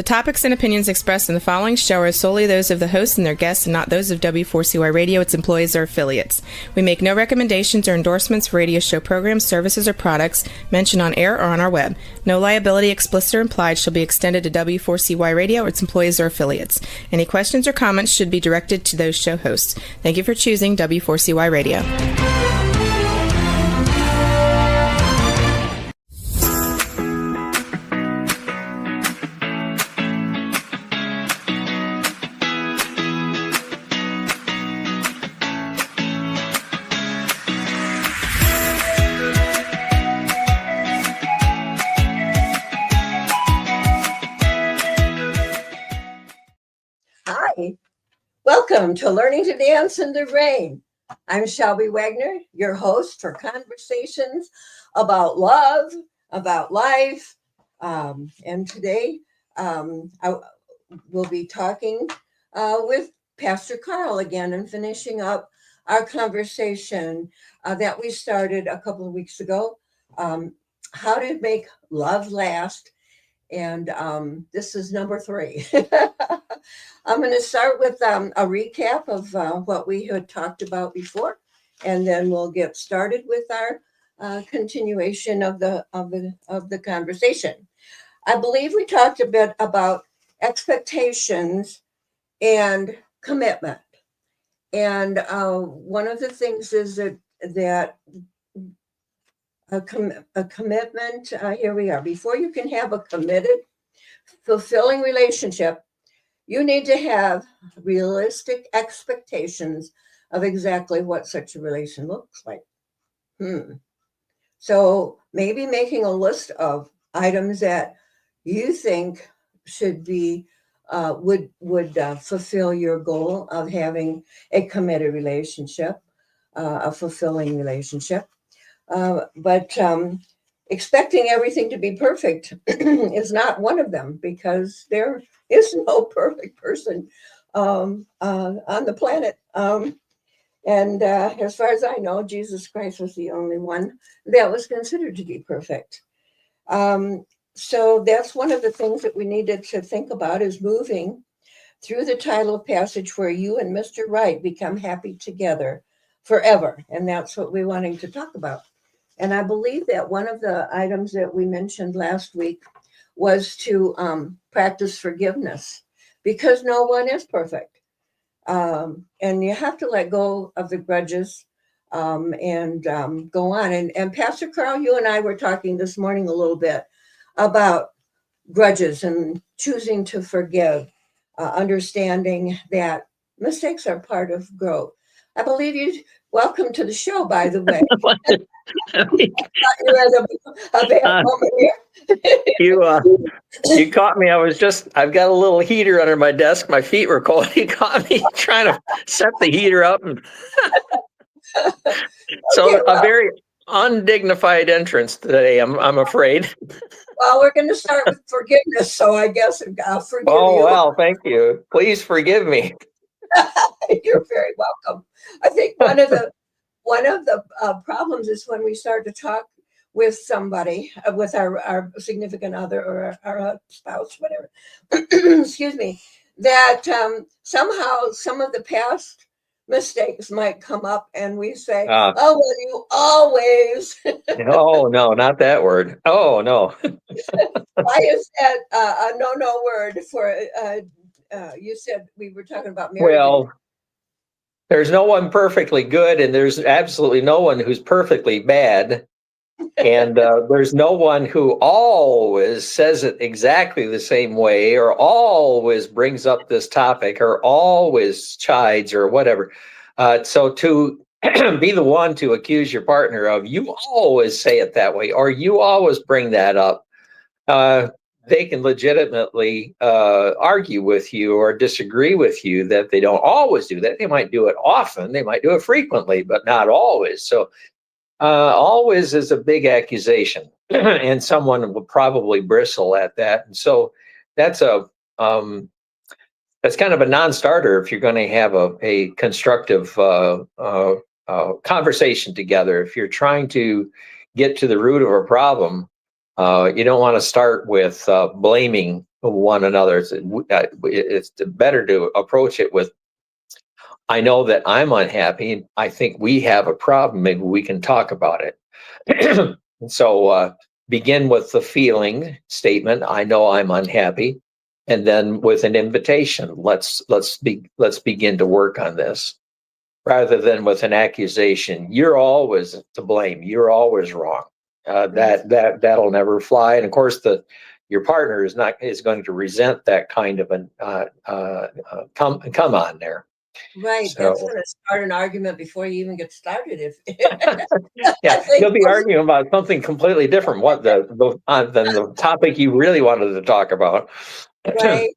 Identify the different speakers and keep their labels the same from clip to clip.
Speaker 1: topics and opinions expressed in the following show are solely those of the hosts and their guests and not those of W4CY Radio, its employees, or affiliates. We make no recommendations or endorsements for radio show programs, services, or products mentioned on air or on our web. No liability, explicit or implied, shall be extended to W4CY Radio or its employees or affiliates. Any questions or comments should be directed to those show hosts. Thank you for choosing W4CY Radio.
Speaker 2: Welcome to Learning to Dance in the Rain. I'm Shelby Wagner, your host for conversations about love, about life. And today I will be talking with Pastor Carl again and finishing up our conversation that we started a couple of weeks ago, how to make love last. And this is number 3. I'm going to start with a recap of what we had talked about before, and then we'll get started with our continuation of the conversation. I believe we talked a bit about expectations and commitment, and one of the things is that a commitment. Here we are. Before you can have a committed, fulfilling relationship, you need to have realistic expectations of exactly what such a relation looks like. So maybe making a list of items that you think should be would fulfill your goal of having a committed relationship, a fulfilling relationship. But expecting everything to be perfect is not one of them, because there is no perfect person on the planet. And as far as I know, Jesus Christ was the only one that was considered to be perfect. So that's one of the things that we needed to think about, is moving through the title passage where you and Mr. Right become happy together forever. And that's what we're wanting to talk about. And I believe that one of the items that we mentioned last week was to practice forgiveness, because no one is perfect. And you have to let go of the grudges and go on. And Pastor Carl, you and I were talking this morning a little bit about grudges and choosing to forgive, understanding that mistakes are part of growth. I believe you. Welcome to the show, by the way.
Speaker 3: You caught me. I've got a little heater under my desk. My feet were cold. You caught me trying to set the heater up. And so a very undignified entrance today, I'm afraid.
Speaker 2: Well, we're going to start with forgiveness, so I guess I'll forgive you.
Speaker 3: Oh, well, thank you. Please forgive me.
Speaker 2: You're very welcome. I think one of the problems is when we start to talk with somebody, with our significant other or our spouse, whatever, excuse me, that somehow some of the past mistakes might come up and we say, oh, well, you always.
Speaker 3: Oh, no, not that word. Oh, no.
Speaker 2: Why is that a no word for, you said we were talking about marriage?
Speaker 3: Well, there's no one perfectly good, and there's absolutely no one who's perfectly bad. And there's no one who always says it exactly the same way, or always brings up this topic, or always chides, or whatever. So to be the one to accuse your partner of, you always say it that way, or you always bring that up, they can legitimately argue with you or disagree with you that they don't always do that. They might do it often, they might do it frequently, but not always. So always is a big accusation, and someone will probably bristle at that. And so that's kind of a non-starter if you're going to have a constructive conversation together. If you're trying to get to the root of a problem, you don't want to start with blaming one another. It's better to approach it with, I know that I'm unhappy, and I think we have a problem. Maybe we can talk about it. So begin with the feeling statement. I know I'm unhappy, and then with an invitation. Let's begin to work on this, rather than with an accusation. You're always to blame. You're always wrong. That'll never fly. And of course, your partner is going to resent that kind of an come on there.
Speaker 2: Right.
Speaker 3: So
Speaker 2: That's going to start an argument before you even get started. If
Speaker 3: yeah, you'll be arguing about something completely different. What than the topic you really wanted to talk about.
Speaker 2: right,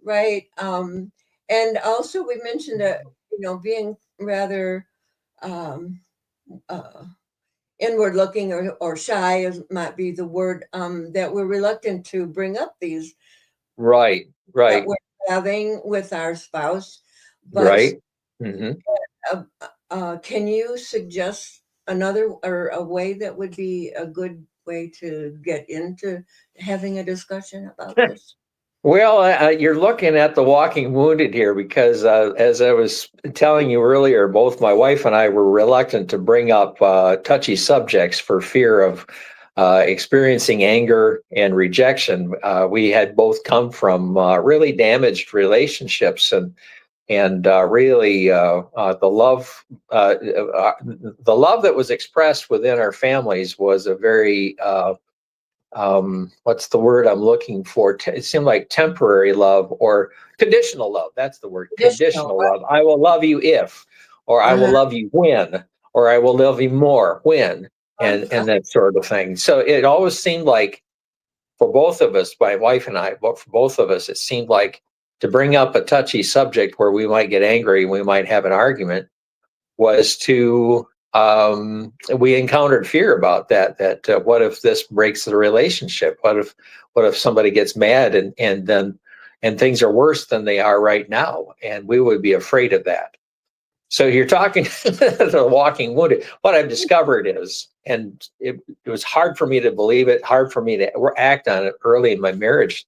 Speaker 2: right. And also we mentioned that being rather um, uh, inward looking or shy might be the word, that we're reluctant to bring up these
Speaker 3: Right.
Speaker 2: that we're having with our spouse. But
Speaker 3: Right. Mm-hmm.
Speaker 2: Can you suggest another or a way that would be a good way to get into having a discussion about this?
Speaker 3: Well, you're looking at the walking wounded here, because as I was telling you earlier, both my wife and I were reluctant to bring up touchy subjects for fear of experiencing anger and rejection. We had both come from really damaged relationships, and really the love that was expressed within our families was a very what's the word I'm looking for? It seemed like temporary love, or conditional love. That's the word. Conditional love. I will love you if, or I will love you when, or I will love you more when, and that sort of thing. So it always seemed like, for both of us, my wife and I, but for both of us, it seemed like to bring up a touchy subject where we might get angry, we might have an argument, was to we encountered fear about that what if this breaks the relationship, what if somebody gets mad and things are worse than they are right now, and we would be afraid of that. So you're talking the walking wounded. What I've discovered is, and it was hard for me to believe it, hard for me to act on it early in my marriage,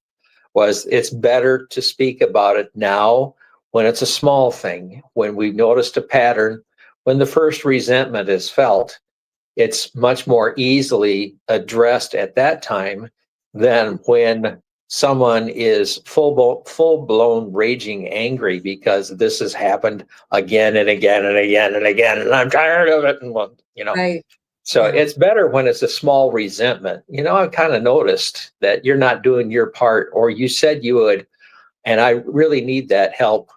Speaker 3: was it's better to speak about it now, when it's a small thing, when we've noticed a pattern. When the first resentment is felt, it's much more easily addressed at that time than when someone is full blown raging angry because this has happened again and again and again and again, and I'm tired of it. And
Speaker 2: Right.
Speaker 3: So
Speaker 2: Yeah.
Speaker 3: it's better when it's a small resentment. I've kind of noticed that you're not doing your part, or you said you would, and I really need that help.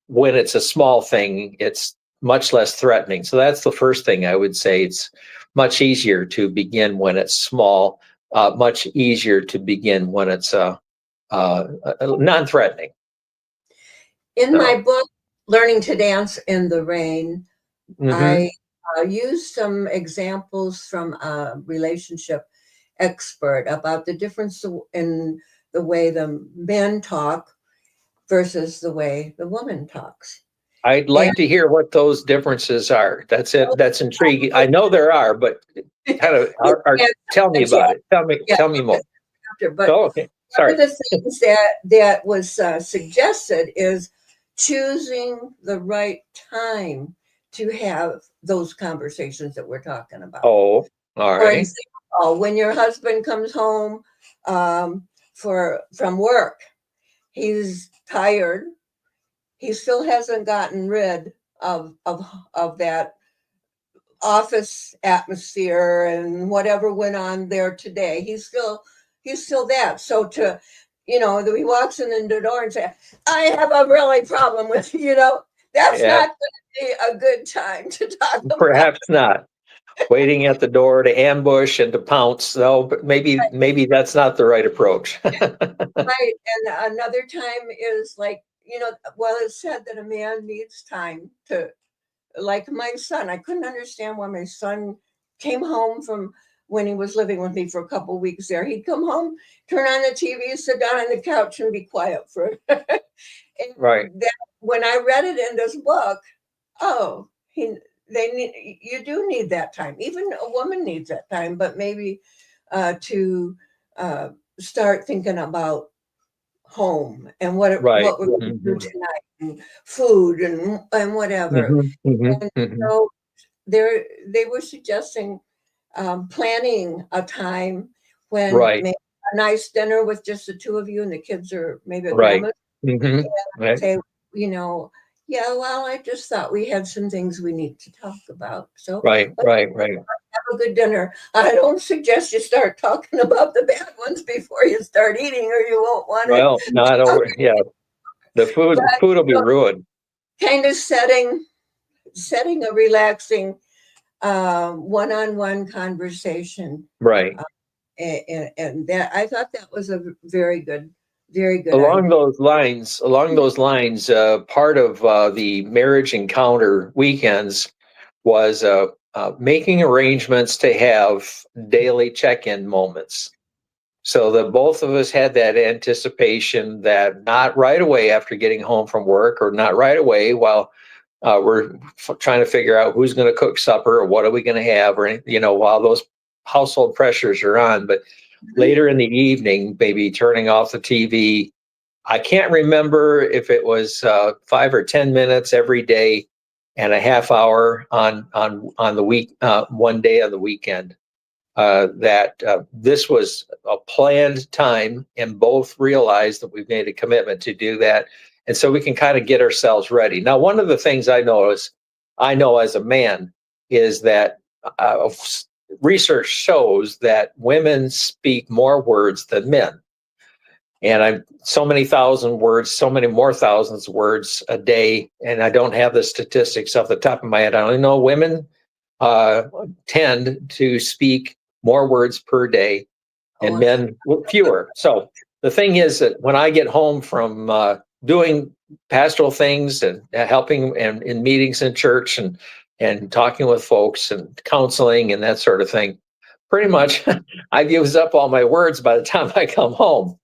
Speaker 3: When it's a small thing, it's much less threatening. So that's the first thing I would say. It's much easier to begin when it's small, much easier to begin when it's non-threatening.
Speaker 2: In my book, Learning to Dance in the Rain, I used some examples from a relationship expert about the difference in the way the men talk versus the way the woman talks.
Speaker 3: I'd like to hear what those differences are. That's it. That's intriguing. I know there are, but kind of tell me about it. Tell me more.
Speaker 2: But
Speaker 3: okay. Sorry.
Speaker 2: One of the things that was suggested is choosing the right time to have those conversations that we're talking about.
Speaker 3: Oh, all right.
Speaker 2: For example, when your husband comes home from work, he's tired. He still hasn't gotten rid of that office atmosphere and whatever went on there today. He's still that. So he walks in the door and says, I have a really problem with, that's not going to be a good time to talk about.
Speaker 3: Perhaps not. Waiting at the door to ambush and to pounce. No, but maybe that's not the right approach.
Speaker 2: Right. And another time is like, it's said that a man needs time to, like my son, I couldn't understand why my son came home from when he was living with me for a couple of weeks there. He'd come home, turn on the TV, sit down on the couch and be quiet for
Speaker 3: right.
Speaker 2: When I read it in this book, you do need that time. Even a woman needs that time, but maybe to start thinking about home and
Speaker 3: Right.
Speaker 2: what we're going to do
Speaker 3: Mhm.
Speaker 2: tonight, and food and whatever.
Speaker 3: Mhm. Mhm.
Speaker 2: And
Speaker 3: Mhm.
Speaker 2: so they were suggesting planning a time when
Speaker 3: Right.
Speaker 2: maybe a nice dinner with just the two of you and the kids are maybe at
Speaker 3: Right.
Speaker 2: grandma's.
Speaker 3: Mhm. Right.
Speaker 2: Say, you know, yeah, well, I just thought we had some things we need to talk about. So
Speaker 3: Right.
Speaker 2: let's
Speaker 3: Right. Right.
Speaker 2: have a good dinner. I don't suggest you start talking about the bad ones before you start eating, or you won't want it.
Speaker 3: Well, not over. Yeah. The
Speaker 2: But
Speaker 3: food will be ruined.
Speaker 2: kind of setting a relaxing one-on-one conversation,
Speaker 3: Right.
Speaker 2: uh, and that I thought that was a very good
Speaker 3: Along
Speaker 2: idea.
Speaker 3: those lines, part of the marriage encounter weekends was making arrangements to have daily check-in moments, so that both of us had that anticipation that not right away after getting home from work, or not right away while trying to figure out who's going to cook supper or what are we going to have, or while those household pressures are on, but
Speaker 2: Mhm.
Speaker 3: later in the evening, maybe turning off the TV. I can't remember if it was 5 or 10 minutes every day, and a half hour on the week, one day on the weekend. That this was a planned time, and both realized that we've made a commitment to do that, and so we can kind of get ourselves ready. Now, one of the things I know as a man, is that uh, research shows that women speak more words than men. And I'm so many thousand words, so many more thousands of words a day. And I don't have the statistics off the top of my head. I only know women uh, tend to speak more words per day, and
Speaker 2: Oh,
Speaker 3: men fewer. So the thing is that when I get home from doing pastoral things and helping and in meetings in church, and talking with folks and counseling and that sort of thing, pretty much I've used up all my words by the time I come home.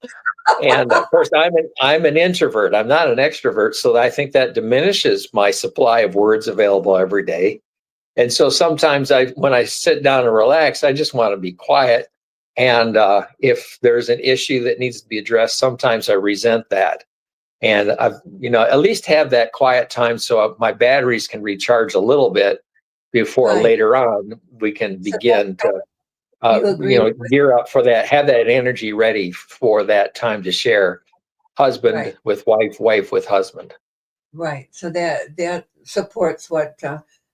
Speaker 3: And of course, I'm an introvert. I'm not an extrovert, so I think that diminishes my supply of words available every day. And so sometimes when I sit down and relax, I just want to be quiet. And if there's an issue that needs to be addressed, sometimes I resent that. And at least have that quiet time so my batteries can recharge a little bit before
Speaker 2: right.
Speaker 3: later on we can
Speaker 2: So that
Speaker 3: begin to
Speaker 2: you agree with,
Speaker 3: gear up for that, have that energy ready for that time to share,
Speaker 2: right,
Speaker 3: husband with wife, wife with husband.
Speaker 2: right. So that supports what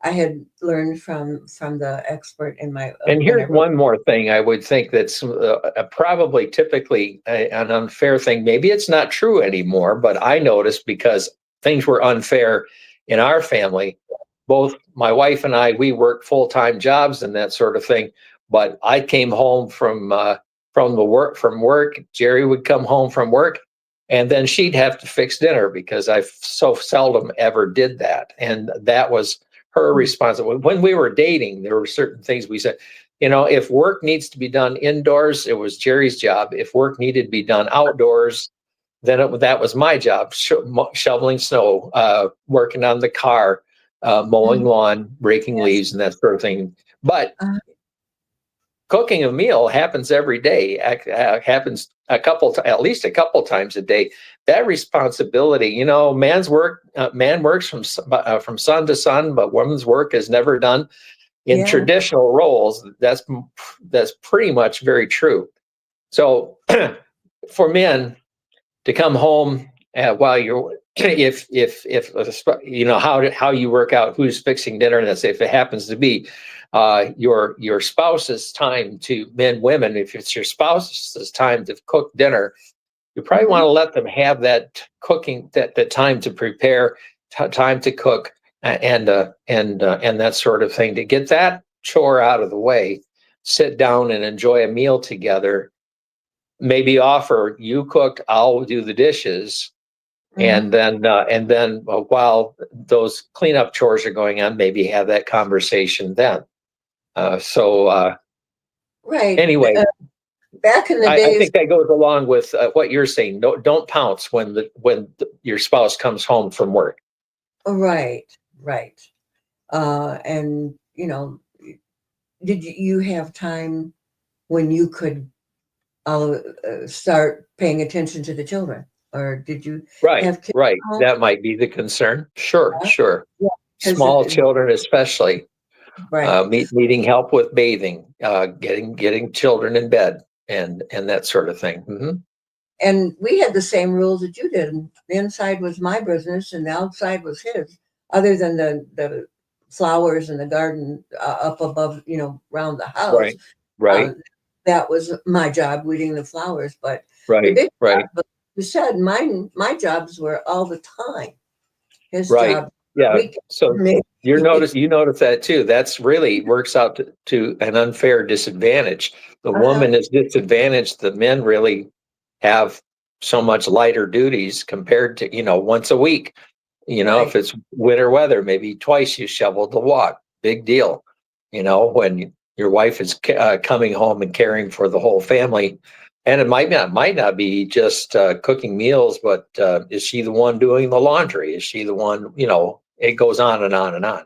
Speaker 2: I had learned from the expert in my
Speaker 3: And
Speaker 2: when I
Speaker 3: here's
Speaker 2: wrote.
Speaker 3: one more thing I would think that's probably typically an unfair thing. Maybe it's not true anymore, but I noticed, because things were unfair in our family. Both my wife and I, we worked full-time jobs and that sort of thing. But I came home from work. Jerry would come home from work, and then she'd have to fix dinner, because I so seldom ever did that, and that was her responsibility. When we were dating, there were certain things we said. If work needs to be done indoors, it was Jerry's job. If work needed to be done outdoors, then that was my job: shoveling snow, working on the car, mowing
Speaker 2: Mhm.
Speaker 3: lawn, raking
Speaker 2: Yes.
Speaker 3: leaves, and that sort of thing. But
Speaker 2: Uh,
Speaker 3: cooking a meal happens every day. Happens at least a couple times a day. That responsibility, man works from sun to sun, but woman's work is never done. In
Speaker 2: yeah.
Speaker 3: traditional roles, that's pretty much very true. So for men to come home while you're if how you work out who's fixing dinner, and that's if it happens to be your spouse's time to men, women, if it's your spouse's time to cook dinner, you probably want
Speaker 2: Mhm.
Speaker 3: to let them have that cooking, that time to prepare, time to cook, and that sort of thing, to get that chore out of the way, sit down and enjoy a meal together. Maybe offer, you cook, I'll do the dishes, and
Speaker 2: Mhm.
Speaker 3: then while those cleanup chores are going on, maybe have that conversation then. So
Speaker 2: Right.
Speaker 3: anyway,
Speaker 2: Back in the
Speaker 3: I
Speaker 2: days,
Speaker 3: think that goes along with what you're saying. Don't pounce when your spouse comes home from work.
Speaker 2: right, right. And did you have time when you could I'll start paying attention to the children. Or did you
Speaker 3: Right,
Speaker 2: have kids
Speaker 3: right.
Speaker 2: at home?
Speaker 3: That might be the concern. Sure, sure.
Speaker 2: Yeah, because
Speaker 3: Small children, especially,
Speaker 2: right.
Speaker 3: needing help with bathing, getting children in bed, and that sort of thing.
Speaker 2: And we had the same rules that you did. The inside was my business and the outside was his, other than the flowers in the garden up above, around the house.
Speaker 3: Right, right,
Speaker 2: Uh, that was my job, weeding the flowers. But the
Speaker 3: right,
Speaker 2: big
Speaker 3: right,
Speaker 2: job, but you said my jobs were all the time. His
Speaker 3: right.
Speaker 2: job,
Speaker 3: Yeah.
Speaker 2: weekend,
Speaker 3: So
Speaker 2: maybe.
Speaker 3: you notice that too. That's really works out to an unfair disadvantage. The
Speaker 2: Uh-huh.
Speaker 3: woman is disadvantaged. The men really have so much lighter duties compared to, once a week. If
Speaker 2: Right.
Speaker 3: it's winter weather, maybe twice you shovel the walk. Big deal. When your wife is coming home and caring for the whole family, and it might not be just cooking meals, but is she the one doing the laundry? Is she the one? It goes on and on and on.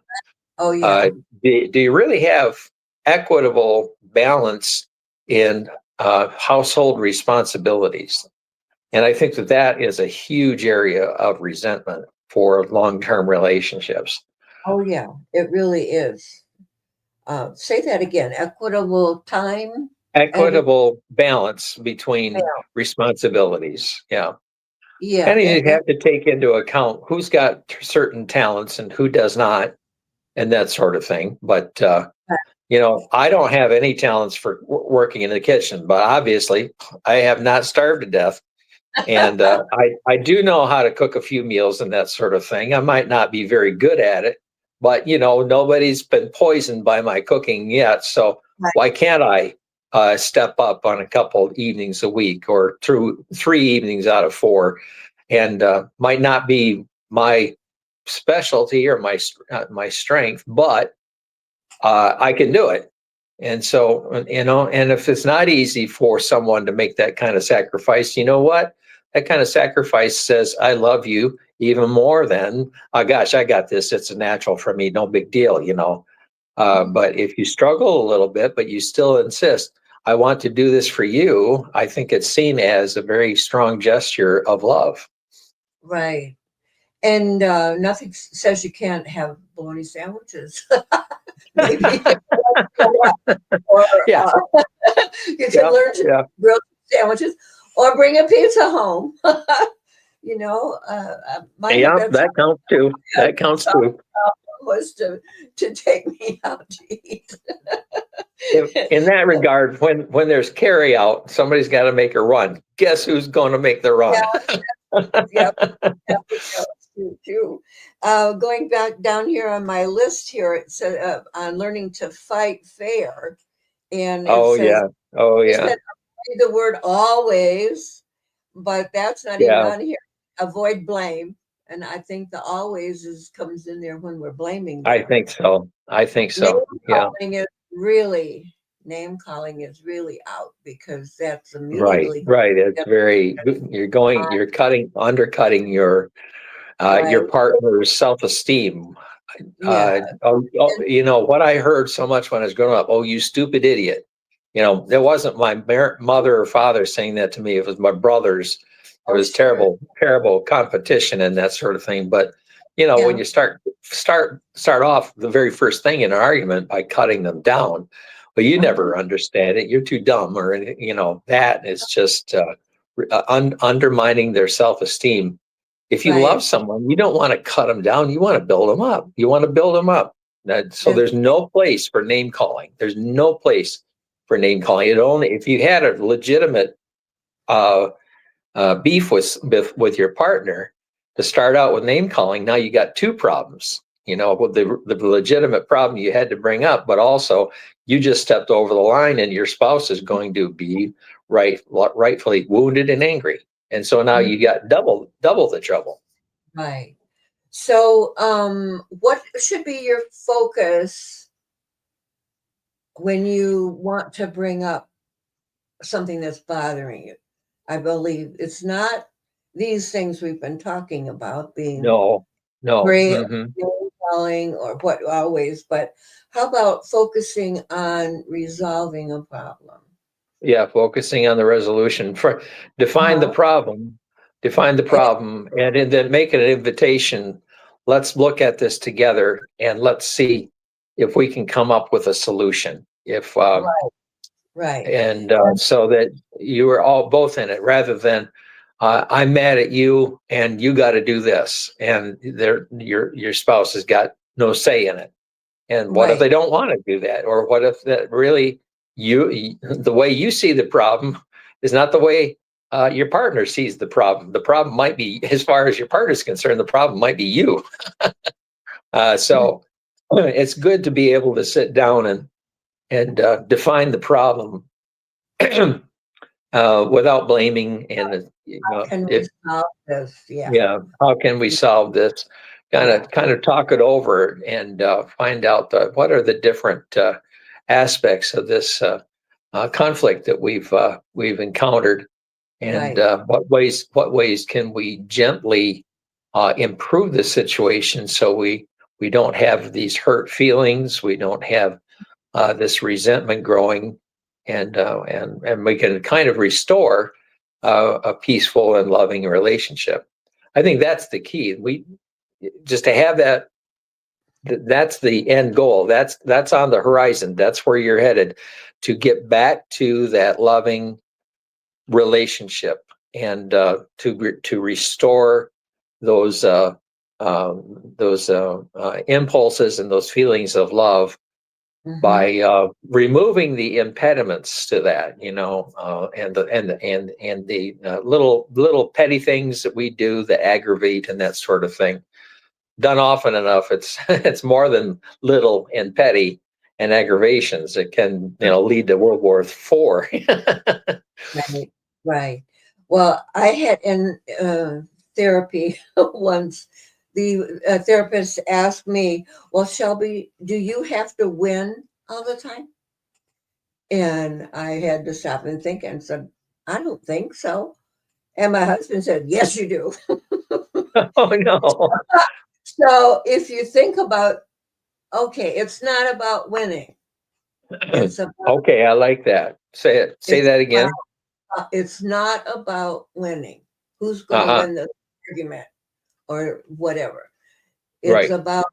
Speaker 2: Oh
Speaker 3: Uh,
Speaker 2: yeah.
Speaker 3: do you really have equitable balance in household responsibilities? And I think that is a huge area of resentment for long-term relationships.
Speaker 2: Oh yeah. It really is. Say that again. Equitable time and
Speaker 3: Equitable balance between responsibilities. Yeah.
Speaker 2: yeah.
Speaker 3: And you have to take into account who's got certain talents and who does not, and that sort of thing. But, I don't have any talents for working in the kitchen, but obviously I have not starved to death. And I do know how to cook a few meals and that sort of thing. I might not be very good at it, but nobody's been poisoned by my cooking yet. So
Speaker 2: Right.
Speaker 3: why can't I step up on a couple evenings a week or through 3 evenings out of 4? And might not be my specialty or my strength, but I can do it. And so, and if it's not easy for someone to make that kind of sacrifice, you know what? That kind of sacrifice says, I love you even more than, oh gosh, I got this. It's a natural for me. No big deal. But if you struggle a little bit, but you still insist, I want to do this for you, I think it's seen as a very strong gesture of love.
Speaker 2: Right. And nothing says you can't have bologna sandwiches. Maybe. Or
Speaker 3: Yeah.
Speaker 2: you can
Speaker 3: Yeah.
Speaker 2: learn to
Speaker 3: Yeah.
Speaker 2: grill sandwiches or bring a pizza home.
Speaker 3: Yeah.
Speaker 2: that's
Speaker 3: That counts too. That counts too.
Speaker 2: was to take me out to eat.
Speaker 3: In that regard, when there's carry out, somebody's got to make a run. Guess who's going to make the run?
Speaker 2: Yep. Too. Going back down here on my list here, it said on learning to fight fair, and it
Speaker 3: Oh
Speaker 2: says
Speaker 3: yeah. Oh
Speaker 2: it
Speaker 3: yeah.
Speaker 2: said the word always, but that's not even
Speaker 3: Yeah.
Speaker 2: on here. Avoid blame, and I think the always comes in there when we're blaming them.
Speaker 3: I think so.
Speaker 2: Name
Speaker 3: Yeah.
Speaker 2: calling is really name calling is really out because that's
Speaker 3: Right.
Speaker 2: immediately
Speaker 3: Right. It's very. You're undercutting your
Speaker 2: right.
Speaker 3: partner's self-esteem.
Speaker 2: Yeah.
Speaker 3: What I heard so much when I was growing up. Oh, you stupid idiot. It wasn't my mother or father saying that to me. It was my brothers. It was
Speaker 2: Sure.
Speaker 3: terrible, terrible competition and that sort of thing. But when you start off the very first thing in an argument by cutting them down, but you never understand it. You're too dumb, or that is just undermining their self-esteem. If you love
Speaker 2: Right.
Speaker 3: someone, you don't want to cut them down. You want to build them up. You want to build them up. So
Speaker 2: That's
Speaker 3: there's no place for name calling. There's no place for name calling. If you had a legitimate beef with your partner, to start out with name calling, now you got two problems. With the legitimate problem you had to bring up, but also you just stepped over the line, and your spouse is going to be rightfully wounded and angry, and so now you got double the trouble.
Speaker 2: right. So, what should be your focus when you want to bring up something that's bothering you? I believe it's not these things we've been talking about being
Speaker 3: No, no.
Speaker 2: great,
Speaker 3: Mhm.
Speaker 2: calling, or what always, but how about focusing on resolving a problem?
Speaker 3: focusing on the resolution. Define the problem, and then make it an invitation. Let's look at this together and let's see if we can come up with a solution.
Speaker 2: Right.
Speaker 3: And so that you are all both in it, rather than I'm mad at you and you got to do this, and your spouse has got no say in it. And what if they don't want to do that? Or what if that really the way you see the problem is not the way your partner sees the problem? The problem might be, as far as your partner is concerned, the problem might be you. So it's good to be able to sit down and define the problem without blaming. And
Speaker 2: How can we solve this?
Speaker 3: how can we solve this? Kind of talk it over and find out what are the different aspects of this conflict that we've encountered, and what ways can we gently improve the situation, so we don't have these hurt feelings, we don't have this resentment growing, and we can kind of restore a peaceful and loving relationship. I think that's the key. Just to have that's the end goal. That's on the horizon. That's where you're headed, to get back to that loving relationship, and to restore those impulses and those feelings of love, by removing the impediments to that, and the little petty things that we do that aggravate and that sort of thing. Done often enough, it's more than little and petty and aggravations. It can lead to World War IV.
Speaker 2: Right. Well, I had in therapy once, the therapist asked me, "Well, Shelby, do you have to win all the time?" And I had to stop and think and said, "I don't think so." And my husband said, "Yes, you do."
Speaker 3: Oh no.
Speaker 2: So if you think about, okay, it's not about winning. It's about,
Speaker 3: okay, I like that. Say that again.
Speaker 2: It's not about winning. Who's going to win the argument or whatever? It's about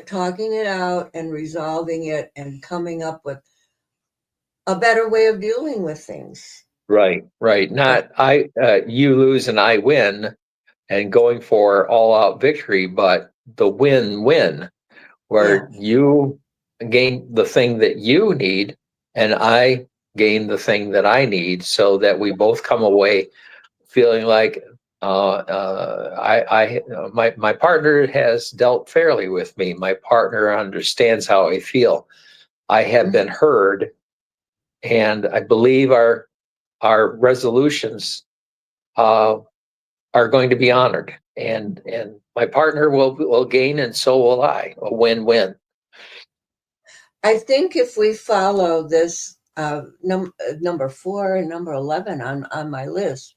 Speaker 2: talking it out and resolving it and coming up with a better way of dealing with things.
Speaker 3: Right. Not you lose and I win, and going for all-out victory, but the win-win, where you gain the thing that you need and I gain the thing that I need, so that we both come away feeling like my partner has dealt fairly with me. My partner understands how I feel. I have been heard, and I believe our resolutions are going to be honored, and my partner will gain, and so will I. A win-win.
Speaker 2: I think if we follow this number 4 and number 11 on my list,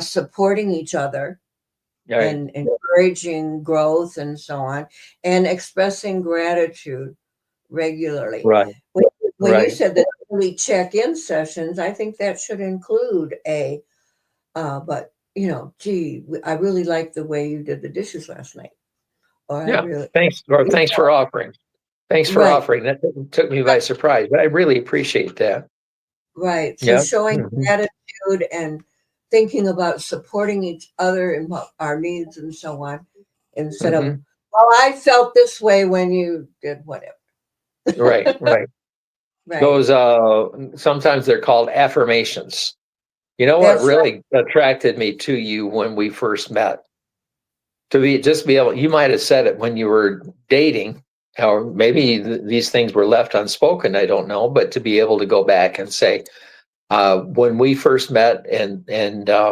Speaker 2: supporting each other and encouraging growth and so on, and expressing gratitude regularly.
Speaker 3: Right.
Speaker 2: When you said that we check-in sessions, I think that should include but gee, I really like the way you did the dishes last night.
Speaker 3: Thanks for offering. Thanks for offering. That took me by surprise, but I really appreciate that.
Speaker 2: Right. So showing gratitude and thinking about supporting each other and our needs and so on, instead of, well, I felt this way when you did whatever.
Speaker 3: Right. Those sometimes they're called affirmations. What really attracted me to you when we first met? To be able, you might have said it when you were dating, or maybe these things were left unspoken, I don't know, but to be able to go back and say, when we first met, and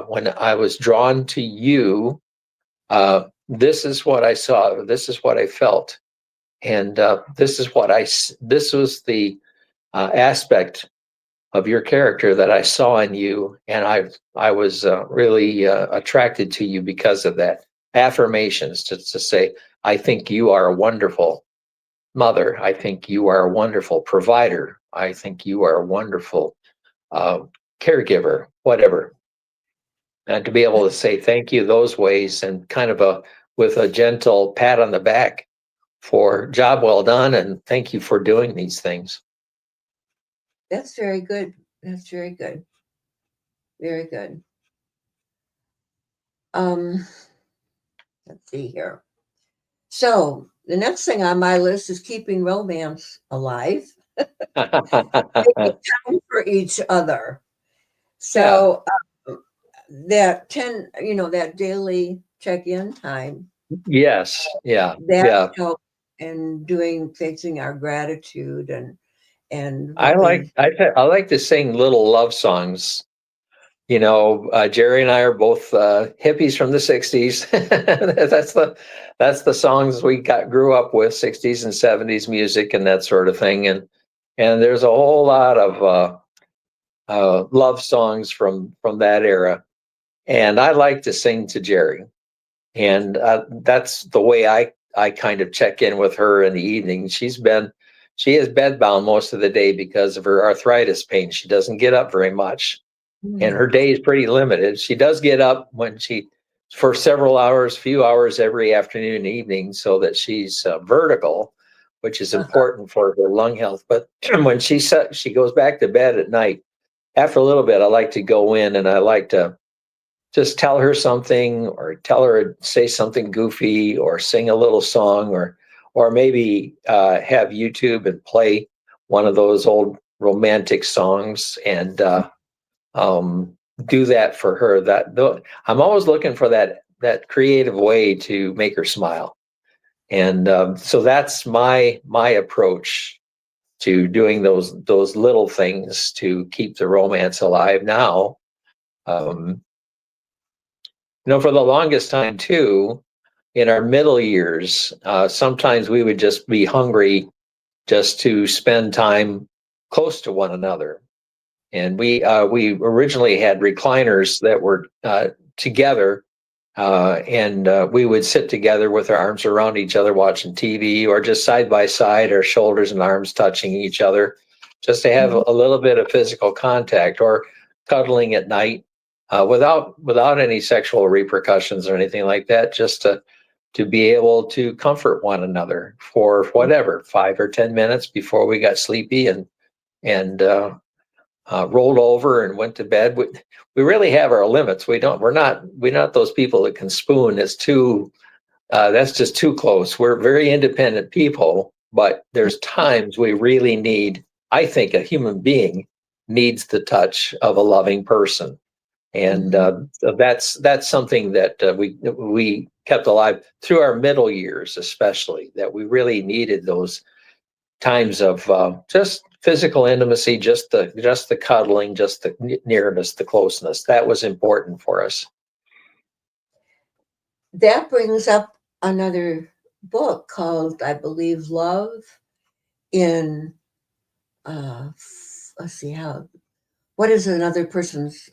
Speaker 3: when I was drawn to you, this is what I saw, this is what I felt, and this was the aspect of your character that I saw in you, and I was really attracted to you because of that. Affirmations, to say, I think you are a wonderful mother. I think you are a wonderful provider. I think you are a wonderful caregiver, whatever. And to be able to say thank you those ways, and kind of with a gentle pat on the back for job well done and thank you for doing these things.
Speaker 2: That's very good. That's very good. Very good. Let's see here. So the next thing on my list is keeping romance alive, making time for each other. So that that daily check-in time.
Speaker 3: Yes. Yeah.
Speaker 2: That
Speaker 3: Yeah.
Speaker 2: help in facing our gratitude and
Speaker 3: I
Speaker 2: really,
Speaker 3: like to sing little love songs. Jerry and I are both hippies from the '60s. that's the songs we grew up with, '60s and '70s music and that sort of thing. And there's a whole lot of love songs from that era. And I like to sing to Jerry, and that's the way I kind of check in with her in the evening. She is bedbound most of the day because of her arthritis pain. She doesn't get up very much, and her day is pretty limited. She does get up for several hours, few hours every afternoon and evening, so that she's vertical, which is important for her lung health. But when she goes back to bed at night, after a little bit, I like to go in and I like to just tell her something, or say something goofy, or sing a little song, or maybe have YouTube and play one of those old romantic songs, and do that for her. I'm always looking for that creative way to make her smile, and so that's my approach to doing those little things to keep the romance alive. Now, for the longest time too, in our middle years, sometimes we would just be hungry just to spend time close to one another. And we originally had recliners that were together, and we would sit together with our arms around each other watching TV, or just side by side, our shoulders and arms touching each other, just to have a little bit of physical contact, or cuddling at night, without any sexual repercussions or anything like that, just to be able to comfort one another for whatever, 5 or 10 minutes before we got sleepy and rolled over and went to bed. We really have our limits. We're not those people that can spoon. That's just too close. We're very independent people, but there's times we really need, I think a human being needs the touch of a loving person. And so that's something that we kept alive through our middle years, especially, that we really needed those times of just physical intimacy, just the cuddling, just the nearness, the closeness. That was important for us.
Speaker 2: that brings up another book called, I believe, Love in let's see, what is another person's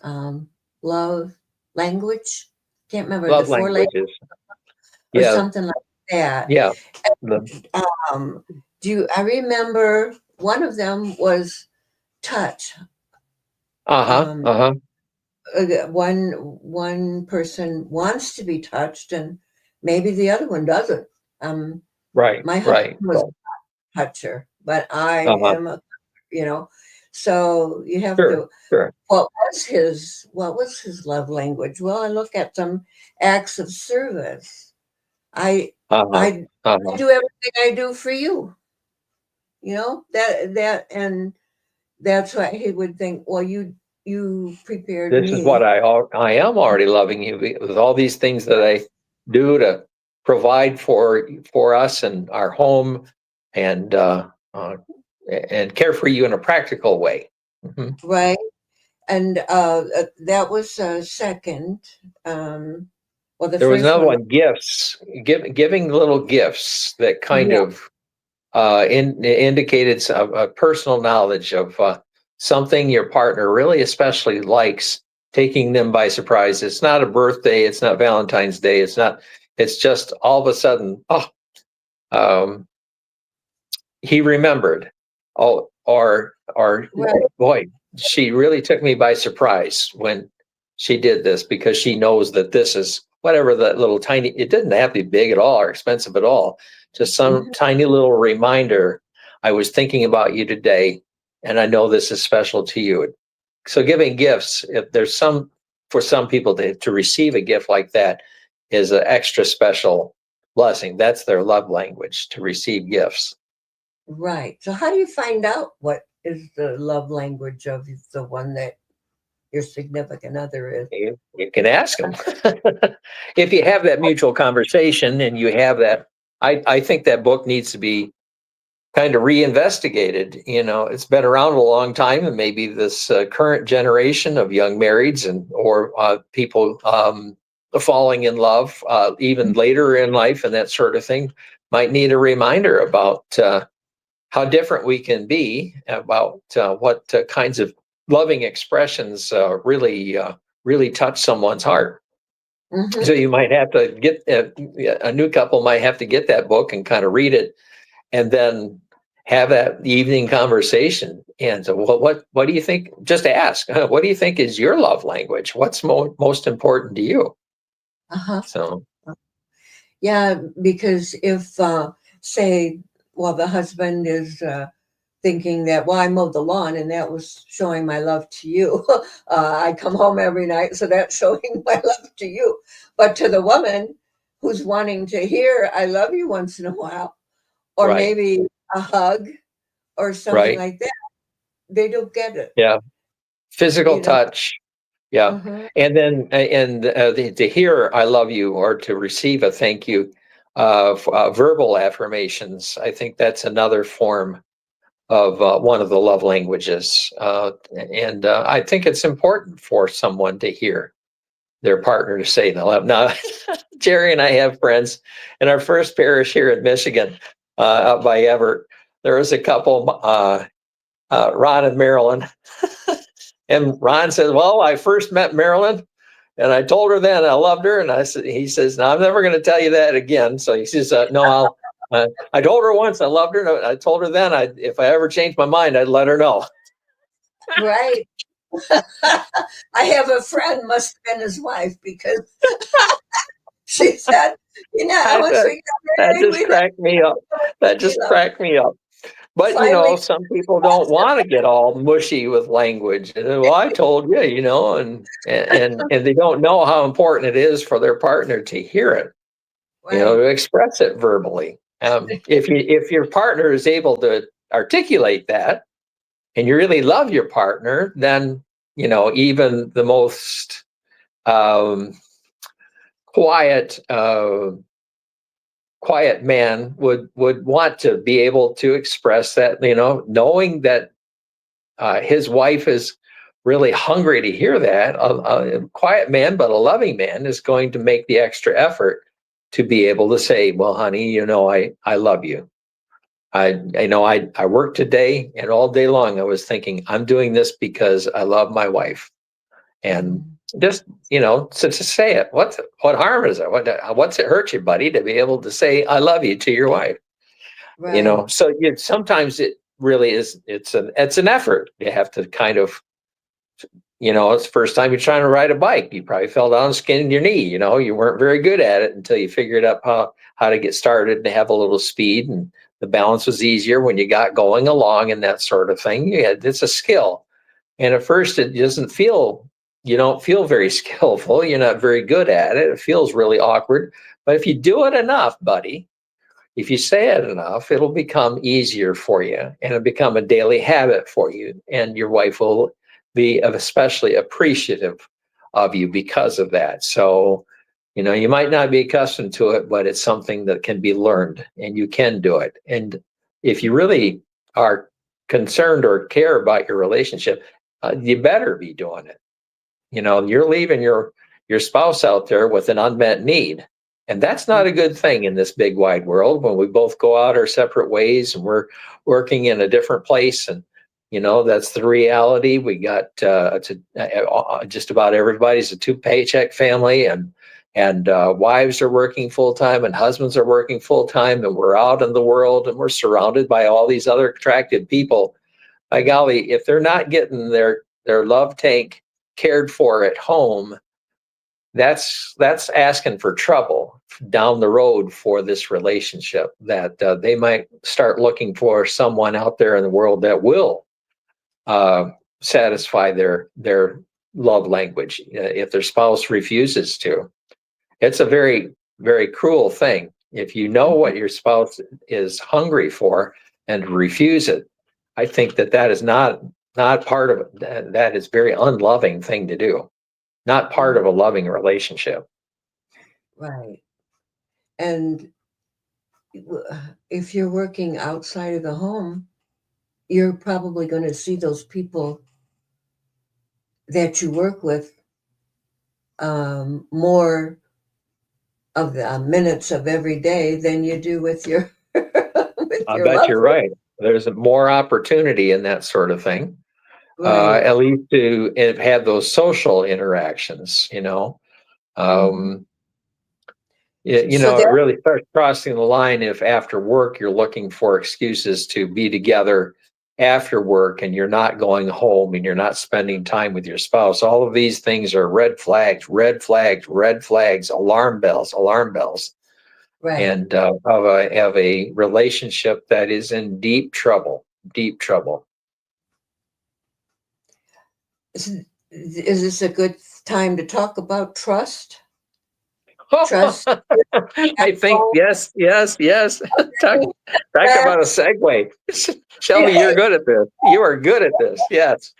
Speaker 2: love language? Can't remember.
Speaker 3: Love
Speaker 2: The four languages,
Speaker 3: languages.
Speaker 2: or
Speaker 3: Yeah.
Speaker 2: something like that.
Speaker 3: Yeah.
Speaker 2: I remember one of them was touch. One person wants to be touched, and maybe the other one doesn't.
Speaker 3: Right.
Speaker 2: My husband was a toucher, but I am so you have to.
Speaker 3: Sure.
Speaker 2: What was his love language? Well, I look at some acts of service. I do everything I do for you. That and that's why he would think, well, you prepared me.
Speaker 3: This is what I am already loving you with all these things that I do to provide for us and our home, and care for you in a practical way. Mm-hmm.
Speaker 2: Right. And that was second.
Speaker 3: There was another one, gifts, giving little gifts that kind of indicated a personal knowledge of something your partner really especially likes, taking them by surprise. It's not a birthday, it's not Valentine's Day, it's just all of a sudden, he remembered. Right. Boy, she really took me by surprise when she did this, because she knows that this is whatever that little tiny, it didn't have to be big at all or expensive at all. Just some
Speaker 2: Mhm.
Speaker 3: tiny little reminder. I was thinking about you today, and I know this is special to you. So giving gifts, if there's some, for some people to receive a gift like that is an extra special blessing. That's their love language, to receive gifts.
Speaker 2: Right. So how do you find out what is the love language of the one that your significant other is?
Speaker 3: You can ask them. If you have that mutual conversation and you have that, I think that book needs to be kind of reinvestigated. You know, it's been around a long time, and maybe this current generation of young marrieds and or people falling in love even later in life and that sort of thing might need a reminder about how different we can be, about what kinds of loving expressions really touch someone's heart. So
Speaker 2: Mhm.
Speaker 3: you might have to get a new couple might have to get that book and kind of read it, and then have that evening conversation. And so, what do you think? Just ask, what do you think is your love language? What's most important to you?
Speaker 2: Uh-huh.
Speaker 3: So,
Speaker 2: Yeah, because if say, well, the husband is thinking that, well, I mowed the lawn and that was showing my love to you. I come home every night, so that's showing my love to you. But to the woman who's wanting to hear I love you once in a while, or
Speaker 3: right,
Speaker 2: maybe a hug or something
Speaker 3: right,
Speaker 2: like that, they don't get it,
Speaker 3: yeah, physical
Speaker 2: you know.
Speaker 3: touch. Yeah.
Speaker 2: Uh-huh.
Speaker 3: And then, to hear "I love you" or to receive a thank you, verbal affirmations. I think that's another form of one of the love languages. And I think it's important for someone to hear their partner to say they love. Now, Jerry and I have friends in our first parish here in Michigan, out by Everett. There was a couple, Ron and Marilyn. And Ron says, "Well, I first met Marilyn, and I told her then I loved her." And he says, "No, I'm never going to tell you that again." So he says, "No, I told her once I loved her. And I told her then if I ever changed my mind, I'd let her know."
Speaker 2: Right. I have a friend, must have been his wife, because she said,
Speaker 3: I
Speaker 2: once
Speaker 3: said,
Speaker 2: we got
Speaker 3: that
Speaker 2: married,
Speaker 3: just
Speaker 2: we never
Speaker 3: cracked me up. That
Speaker 2: we
Speaker 3: just
Speaker 2: loved
Speaker 3: cracked me up. But
Speaker 2: finally.
Speaker 3: some people don't want to get all mushy with language. And well, I told you, and they don't know how important it is for their partner to hear it,
Speaker 2: Right.
Speaker 3: to express it verbally. If your partner is able to articulate that, and you really love your partner, then even the most um, quiet quiet man would want to be able to express that, knowing that his wife is really hungry to hear that. A quiet man, but a loving man, is going to make the extra effort to be able to say, "Well, honey, I love you. I worked today, and all day long I was thinking, I'm doing this because I love my wife." And
Speaker 2: Mhm.
Speaker 3: just, to say it, what harm is it? What's it hurt you, buddy, to be able to say "I love you" to your wife?
Speaker 2: Right.
Speaker 3: So sometimes it really is. It's an effort. You have to kind of, it's the first time you're trying to ride a bike. You probably fell down and skinned your knee. You weren't very good at it until you figured out how to get started and have a little speed, and the balance was easier when you got going along and that sort of thing. It's a skill, and at first it doesn't feel. You don't feel very skillful. You're not very good at it. It feels really awkward. But if you do it enough, buddy, if you say it enough, it'll become easier for you, and it'll become a daily habit for you. And your wife will be especially appreciative of you because of that. So, you might not be accustomed to it, but it's something that can be learned, and you can do it. And if you really are concerned or care about your relationship, you better be doing it. You're leaving your spouse out there with an unmet need, and that's not a good thing in this big wide world when we both go out our separate ways and we're working in a different place. And that's the reality. We got just about everybody's a two paycheck family, and wives are working full time and husbands are working full time, and we're out in the world and we're surrounded by all these other attractive people. By golly, if they're not getting their their love tank cared for at home, that's asking for trouble down the road for this relationship, that they might start looking for someone out there in the world that will satisfy their love language if their spouse refuses to. It's a very, very cruel thing. If you know what your spouse is hungry for and refuse it, I think that is not part of it. That is very unloving thing to do. Not part of a loving relationship.
Speaker 2: Right. And if you're working outside of the home, you're probably going to see those people that you work with more of the minutes of every day than you do with your with
Speaker 3: I
Speaker 2: your
Speaker 3: bet you're
Speaker 2: lover.
Speaker 3: right. There's more opportunity in that sort of thing,
Speaker 2: Right.
Speaker 3: at least to have those social interactions.
Speaker 2: Mhm. So
Speaker 3: It
Speaker 2: that
Speaker 3: really starts crossing the line if after work you're looking for excuses to be together after work and you're not going home and you're not spending time with your spouse. All of these things are red flags, red flags, red flags, alarm bells,
Speaker 2: right.
Speaker 3: and of a relationship that is in deep trouble, deep trouble.
Speaker 2: Is this a good time to talk about trust? Trust.
Speaker 3: I think yes, yes, yes. talk, talk about a segue. Shelby, you're good at this. You are good at this. Yes.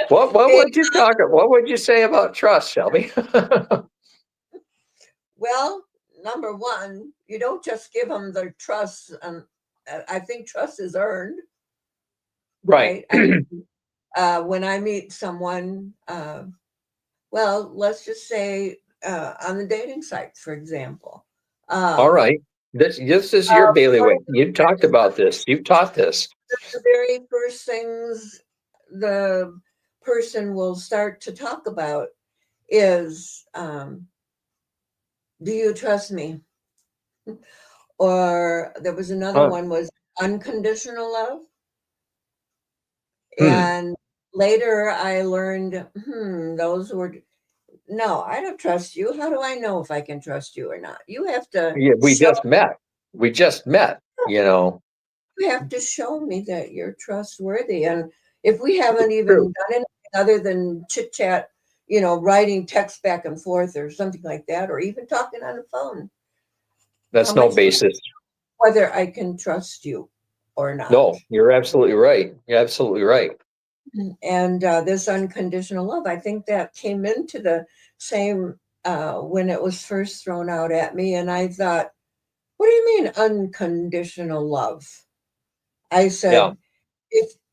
Speaker 3: What would you talk? What would you say about trust, Shelby?
Speaker 2: Well, number one, you don't just give them the trust. I think trust is earned,
Speaker 3: Right.
Speaker 2: right? I mean, when I meet someone, well, let's just say on the dating sites, for example.
Speaker 3: All
Speaker 2: Um,
Speaker 3: right. This is your bailiwick. You've talked about this. You've taught this.
Speaker 2: the very first things the person will start to talk about is, do you trust me? Or there was another
Speaker 3: Huh.
Speaker 2: one, was unconditional love.
Speaker 3: Hmm.
Speaker 2: And later I learned, those were, no, I don't trust you. How do I know if I can trust you or not?
Speaker 3: Yeah, we
Speaker 2: Show
Speaker 3: just met. We just met.
Speaker 2: you have to show me that you're trustworthy. And if we haven't even
Speaker 3: True.
Speaker 2: done anything other than chit chat, writing text back and forth or something like that, or even talking on the phone, how
Speaker 3: That's no
Speaker 2: much
Speaker 3: basis.
Speaker 2: whether I can trust you or not.
Speaker 3: No, you're absolutely right. You're absolutely right.
Speaker 2: And this unconditional love, I think that came into the same when it was first thrown out at me. And I thought, what do you mean unconditional love? I
Speaker 3: Yeah.
Speaker 2: said,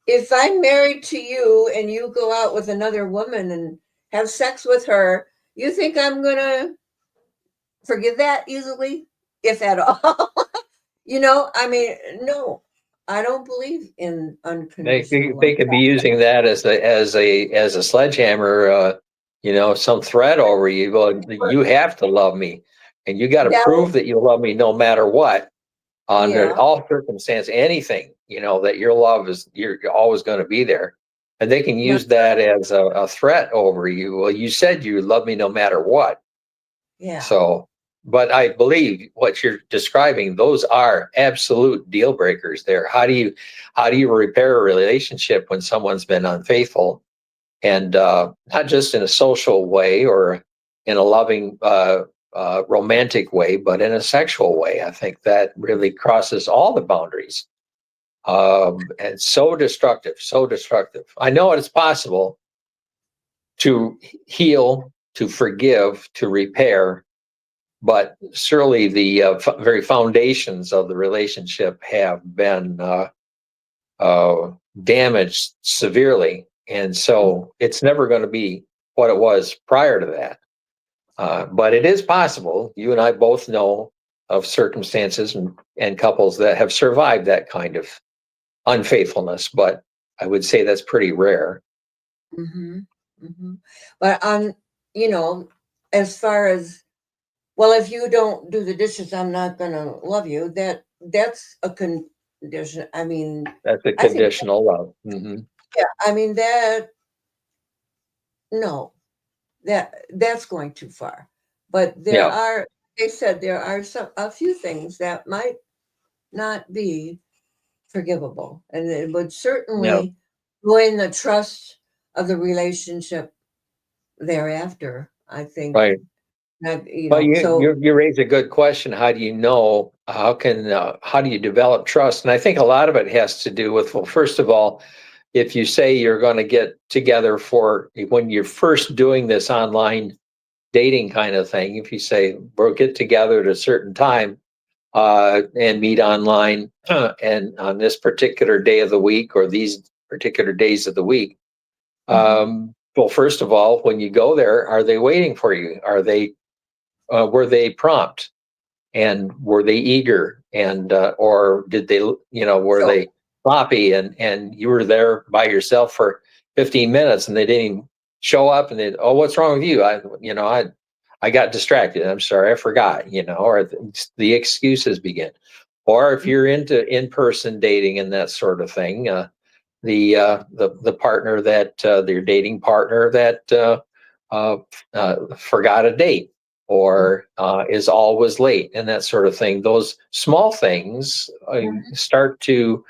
Speaker 2: if I'm married to you and you go out with another woman and have sex with her, you think I'm gonna forgive that easily, if at all? I mean, no, I don't believe in unconditional love.
Speaker 3: They could be using that as a sledgehammer, some threat over you. Well, you have to love me, and you got to
Speaker 2: That
Speaker 3: prove that you love me no matter what, under
Speaker 2: Yeah,
Speaker 3: all circumstance, anything. That your love is you're always going to be there, and they can
Speaker 2: no,
Speaker 3: use that as a threat over you. Well, you said you love me no matter what.
Speaker 2: yeah,
Speaker 3: So, but I believe what you're describing, those are absolute deal breakers there. How do you repair a relationship when someone's been unfaithful, and not just in a social way or in a loving, romantic way, but in a sexual way? I think that really crosses all the boundaries. And so destructive, so destructive. I know it's possible to heal, to forgive, to repair, but surely the very foundations of the relationship have been uh, damaged severely, and so it's never going to be what it was prior to that. But it is possible. You and I both know of circumstances and couples that have survived that kind of unfaithfulness, but I would say that's pretty rare.
Speaker 2: hmm but you know, as far as, well, if you don't do the dishes, I'm not gonna love you. That's a condition. I mean,
Speaker 3: That's a
Speaker 2: I think,
Speaker 3: conditional love. Hmm.
Speaker 2: yeah, I mean that. no, that's going too far. But
Speaker 3: Yeah.
Speaker 2: they said there are a few things that might not be forgivable, and it would
Speaker 3: Yeah.
Speaker 2: certainly ruin the trust of the relationship thereafter. I think
Speaker 3: Right.
Speaker 2: that,
Speaker 3: Well,
Speaker 2: so
Speaker 3: you raise a good question. How do you know? How do you develop trust? And I think a lot of it has to do with, well, first of all, if you say you're going to get together for when you're first doing this online dating kind of thing, if you say we'll get together at a certain time and meet online and on this particular day of the week or these particular days of the week,
Speaker 2: mhm.
Speaker 3: well, first of all, when you go there, are they waiting for you? Were they prompt and were they eager and or did they were
Speaker 2: So
Speaker 3: they sloppy and you were there by yourself for 15 minutes and they didn't even show up and they, oh, what's wrong with you? I got distracted, I'm sorry, I forgot, or the excuses begin. Or if you're into in-person dating and that sort of thing, the partner that their dating partner that forgot a date or is always late and that sort of thing. Those small things
Speaker 2: mhm.
Speaker 3: start to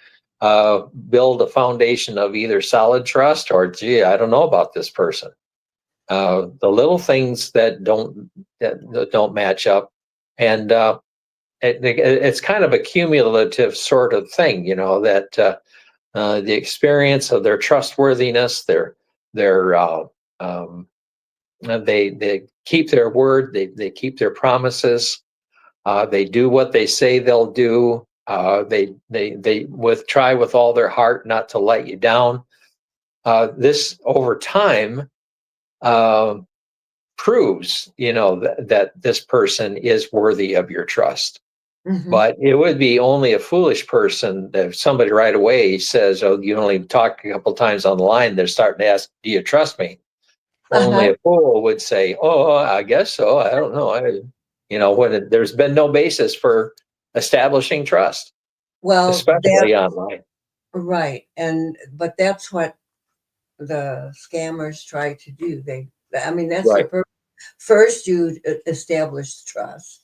Speaker 3: build a foundation of either solid trust or, gee, I don't know about this person. The little things that don't match up, and it's kind of a cumulative sort of thing, that the experience of their trustworthiness, their um, they keep their word, they keep their promises, they do what they say they'll do. They try with all their heart not to let you down. This over time uh, proves, that this person is worthy of your trust.
Speaker 2: Mhm.
Speaker 3: But it would be only a foolish person that if somebody right away says, "Oh, you only talked a couple times on the line," they're starting to ask, "Do you trust me?" Only
Speaker 2: Uh-huh.
Speaker 3: a fool would say, "Oh, I guess so. I don't know." There's been no basis for establishing trust,
Speaker 2: Well, that
Speaker 3: especially online.
Speaker 2: right, and but that's what the scammers try to do. I mean, that's
Speaker 3: Right,
Speaker 2: their purpose. First, you establish trust.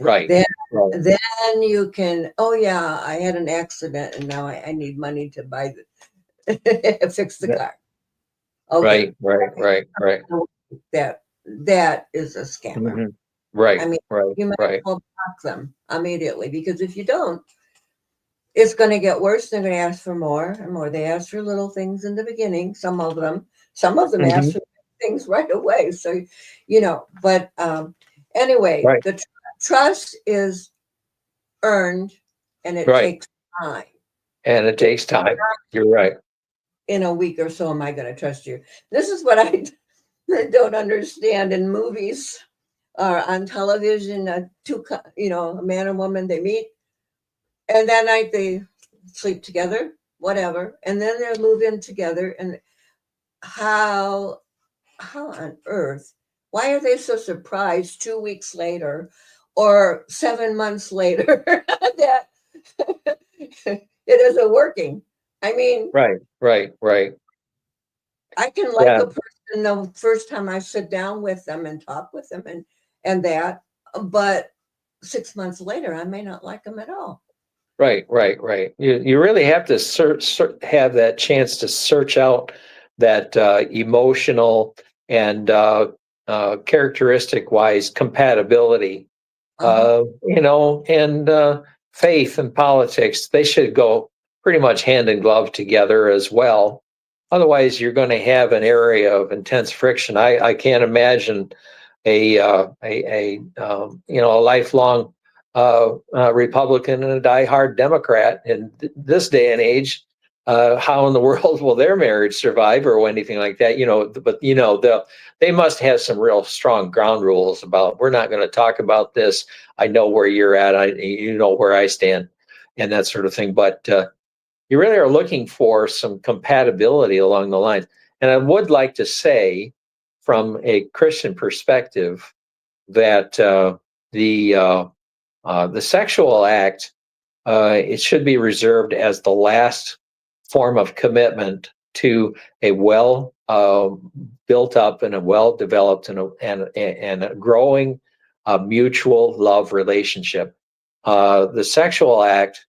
Speaker 3: right,
Speaker 2: Then,
Speaker 3: right,
Speaker 2: then you can. Oh yeah, I had an accident, and now I need money to buy fix the
Speaker 3: yeah,
Speaker 2: car. Okay,
Speaker 3: right.
Speaker 2: that is a scammer.
Speaker 3: Hmm. Right,
Speaker 2: I mean,
Speaker 3: right,
Speaker 2: you might as
Speaker 3: right,
Speaker 2: well block them immediately because if you don't, it's going to get worse. They're going to ask for more and more. They ask for little things in the beginning. Some of them ask
Speaker 3: hmm
Speaker 2: for things right away. So, but anyway,
Speaker 3: right,
Speaker 2: the trust is earned, and it
Speaker 3: right.
Speaker 2: takes time.
Speaker 3: And it takes time. You're right.
Speaker 2: In a week or so, am I going to trust you? This is what I don't understand in movies or on television. A man and woman, they meet, and that night they sleep together, whatever, and then they move in together. And how how on earth? Why are they so surprised 2 weeks later or 7 months later that it isn't working? I mean,
Speaker 3: Right.
Speaker 2: I can like
Speaker 3: Yeah,
Speaker 2: a person the first time I sit down with them and talk with them and that, but 6 months later I may not like them at all.
Speaker 3: right. You really have to have that chance to search out that emotional and characteristic wise compatibility.
Speaker 2: Uh-huh.
Speaker 3: And faith and politics, they should go pretty much hand in glove together as well. Otherwise, you're going to have an area of intense friction. I can't imagine a lifelong Republican and a diehard Democrat in this day and age. How in the world will their marriage survive or anything like that? But they must have some real strong ground rules about we're not going to talk about this. I know where you're at. You know where I stand, and that sort of thing. But you really are looking for some compatibility along the lines. And I would like to say, from a Christian perspective, that the sexual act it should be reserved as the last form of commitment to a well built up and a well developed and a growing mutual love relationship. The sexual act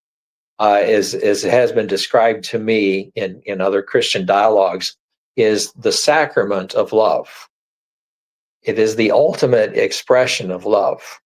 Speaker 3: is has been described to me in other Christian dialogues, is the sacrament of love. It is the ultimate expression of love,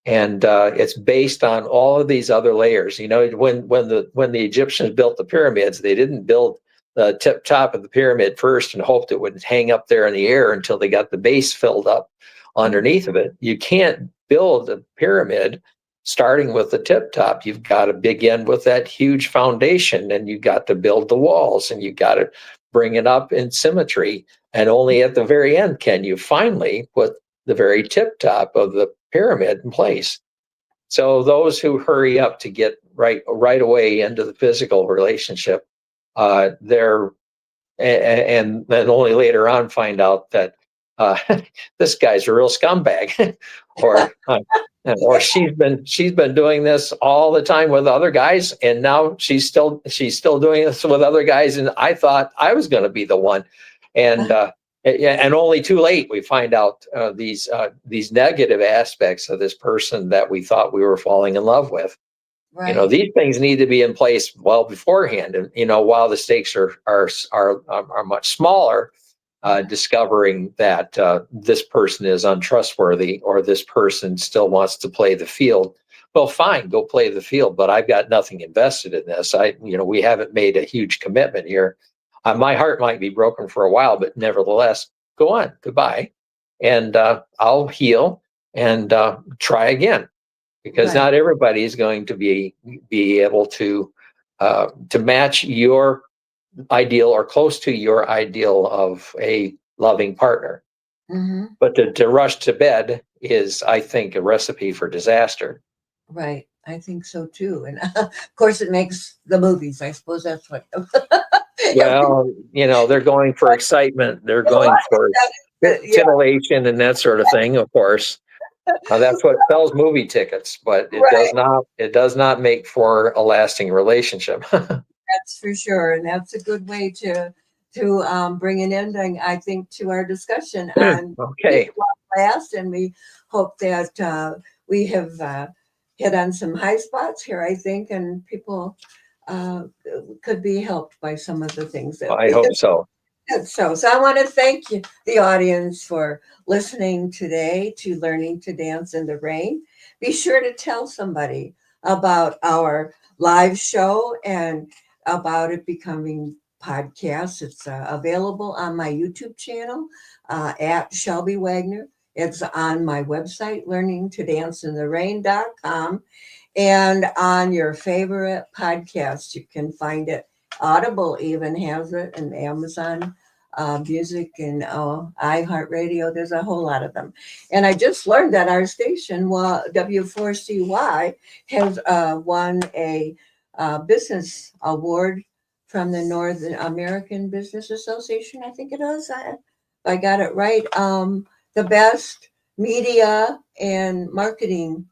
Speaker 3: and it's based on all of these other layers. You know, when the Egyptians built the pyramids, they didn't build the top of the pyramid first and hoped it would hang up there in the air until they got the base filled up underneath of it. You can't build a pyramid starting with the tip top. You've got to begin with that huge foundation, and you got to build the walls, and you got to bring it up in symmetry. And only at the very end can you finally put the very tip top of the pyramid in place. So those who hurry up to get right away into the physical relationship, they're and then only later on find out that this guy's a real scumbag, or she's been doing this all the time with other guys, and now she's still doing this with other guys, and I thought I was going to be the one, and only too late we find out these negative aspects of this person that we thought we were falling in love with.
Speaker 2: Right.
Speaker 3: You know, these things need to be in place well beforehand, and you know, while the stakes are much smaller. Discovering that this person is untrustworthy, or this person still wants to play the field. Well, fine, go play the field, but I've got nothing invested in this. We haven't made a huge commitment here. My heart might be broken for a while, but nevertheless, go on, goodbye, and I'll heal and try again, because
Speaker 2: Right.
Speaker 3: not everybody is going to be able to match your ideal or close to your ideal of a loving partner.
Speaker 2: Mm-hmm.
Speaker 3: But to rush to bed is, I think, a recipe for disaster.
Speaker 2: Right. I think so too. And of course, it makes the movies. I suppose that's what.
Speaker 3: Well, you know, they're going for excitement. They're going for
Speaker 2: Yeah.
Speaker 3: titillation and that sort of thing, of course. That's what sells movie tickets, but it does not make for a lasting relationship.
Speaker 2: That's for sure, and that's a good way to bring an ending, I think, to our discussion on
Speaker 3: Okay.
Speaker 2: last. And we hope that we have hit on some high spots here, I think, and people could be helped by some of the things that
Speaker 3: I hope so.
Speaker 2: So I want to thank you, the audience, for listening today to Learning to Dance in the Rain. Be sure to tell somebody about our live show and about it becoming podcast. It's available on my YouTube channel at Shelby Wagner. It's on my website, learningtodanceintherain.com, and on your favorite podcast. You can find it. Audible even has it, and Amazon Music, and iHeartRadio. There's a whole lot of them. And I just learned that our station, W4CY, has won a business award from the North American Business Association. I think it is. I got it right. The best media and marketing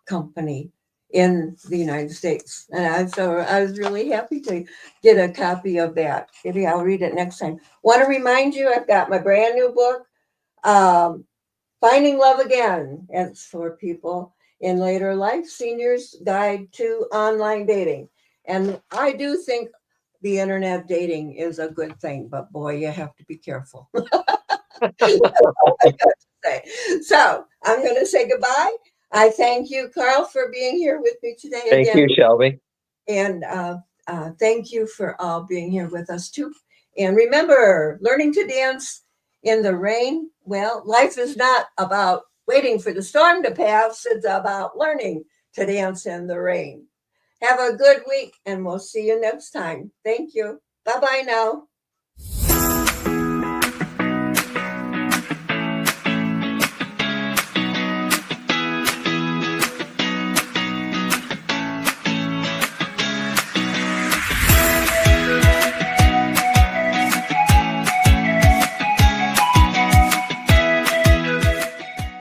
Speaker 2: company in the United States. And so I was really happy to get a copy of that. Maybe I'll read it next time. Want to remind you, I've got my brand new book, Finding Love Again. It's for people in later life, Seniors Guide to Online Dating. And I do think the internet dating is a good thing, but boy, you have to be careful. So I'm going to say goodbye. I thank you, Carl, for being here with me today again.
Speaker 3: Thank you, Shelby.
Speaker 2: And thank you for all being here with us too. And remember, learning to dance in the rain. Well, life is not about waiting for the storm to pass. It's about learning to dance in the rain. Have a good week, and we'll see you next time. Thank you. Bye-bye now.